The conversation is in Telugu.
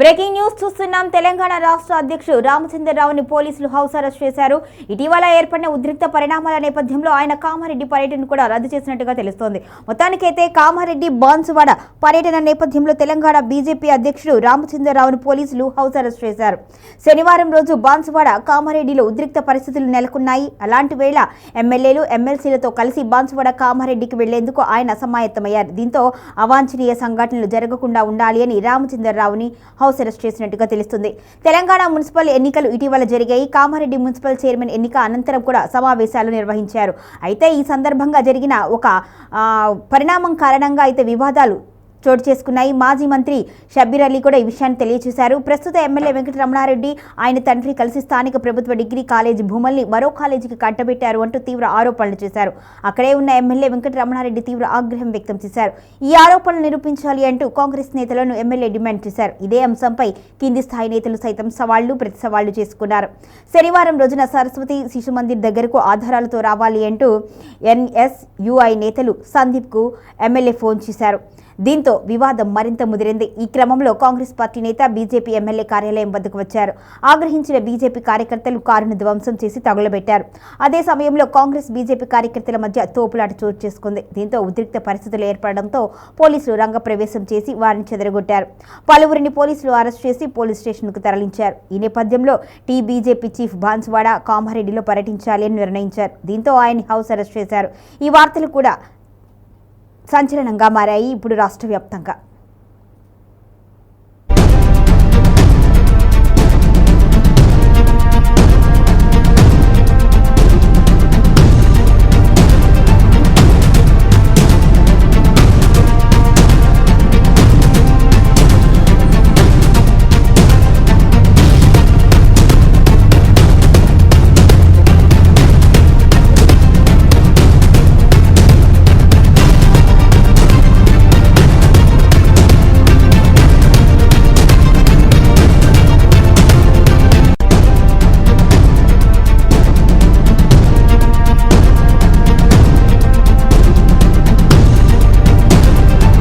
బ్రేకింగ్ న్యూస్ చూస్తున్నాం. తెలంగాణ రాష్ట్ర అధ్యక్షుడు రామచంద్రరావుని పోలీసులు హౌస్ అరెస్ట్ చేశారు. ఇటీవల ఏర్పడిన ఉద్రిక్త పరిణామాల నేపథ్యంలో ఆయన కామారెడ్డి పర్యటన కూడా రద్దు చేసినట్టుగా తెలుస్తోంది. మొత్తానికైతే కామారెడ్డి బాన్సువాడ పర్యటన నేపథ్యంలో తెలంగాణ బీజేపీ అధ్యక్షుడు రామచంద్రరావుని పోలీసులు హౌస్ అరెస్ట్ చేశారు. శనివారం రోజు బాన్సువాడ కామారెడ్డిలో ఉద్రిక్త పరిస్థితులు నెలకొన్నాయి. అలాంటి వేళ ఎమ్మెల్యేలు ఎమ్మెల్సీలతో కలిసి బాన్సువాడ కామారెడ్డికి వెళ్లేందుకు ఆయన సమాయత్తమయ్యారు. దీంతో అవాంఛనీయ సంఘటనలు జరగకుండా ఉండాలి అని రామచంద్రరావుని హౌస్ అరెస్ట్ చేసినట్టుగా తెలుస్తుంది. తెలంగాణ మున్సిపల్ ఎన్నికలు ఇటీవల జరిగాయి. కామారెడ్డి మున్సిపల్ చైర్మన్ ఎన్నిక అనంతరం కూడా సమావేశాలు నిర్వహించారు. అయితే ఈ సందర్భంగా జరిగిన ఒక పరిణామం కారణంగా అయితే వివాదాలు చోటు చేసుకున్నాయి. మాజీ మంత్రి షబ్బీర్ అలీ కూడా ఈ విషయాన్ని తెలియజేశారు. ప్రస్తుత ఎమ్మెల్యే వెంకటరమణారెడ్డి ఆయన తండ్రి కలిసి స్థానిక ప్రభుత్వ డిగ్రీ కాలేజీ భూముల్ని మరో కాలేజీకి కట్టబెట్టారు అంటూ తీవ్ర ఆరోపణలు చేశారు. అక్కడే ఉన్న ఎమ్మెల్యే వెంకటరమణారెడ్డి తీవ్ర ఆగ్రహం వ్యక్తం చేశారు. ఈ ఆరోపణలు నిరూపించాలి అంటూ కాంగ్రెస్ నేతలను ఎమ్మెల్యే డిమాండ్ చేశారు. ఇదే అంశంపై కింది స్థాయి నేతలు సైతం ప్రతి సవాళ్లు చేసుకున్నారు. శనివారం రోజున సరస్వతి శిశు మందిర్ దగ్గరకు ఆధారాలతో రావాలి అంటూ ఎన్ఎస్యుఐ నేతలు సందీప్కు ఎమ్మెల్యే ఫోన్ చేశారు. దీంతో వివాదం మరింత ముదిరింది. ఈ క్రమంలో కాంగ్రెస్ పార్టీ నేత బీజేపీ ఎమ్మెల్యే కార్యాలయం వద్దకు వచ్చారు. ఆగ్రహించిన బీజేపీ కార్యకర్తలు కారును ధ్వంసం చేసి తగులబెట్టారు. అదే సమయంలో కాంగ్రెస్ బీజేపీ కార్యకర్తల మధ్య తోపులాట చోటు చేసుకుంది. దీంతో ఉద్రిక్త పరిస్థితులు ఏర్పడడంతో పోలీసులు రంగప్రవేశం చేసి వారిని చెదరగొట్టారు. పలువురిని పోలీసులు అరెస్ట్ చేసి పోలీస్ స్టేషన్కు తరలించారు. ఈ నేపథ్యంలో బీజేపీ చీఫ్ బాన్సువాడ కామారెడ్డిలో పర్యటించాలి అని నిర్ణయించారు. దీంతో ఆయన్ని హౌస్ అరెస్ట్ చేశారు. ఈ వార్తలు కూడా సంచలనంగా మారాయి ఇప్పుడు రాష్ట్ర వ్యాప్తంగా.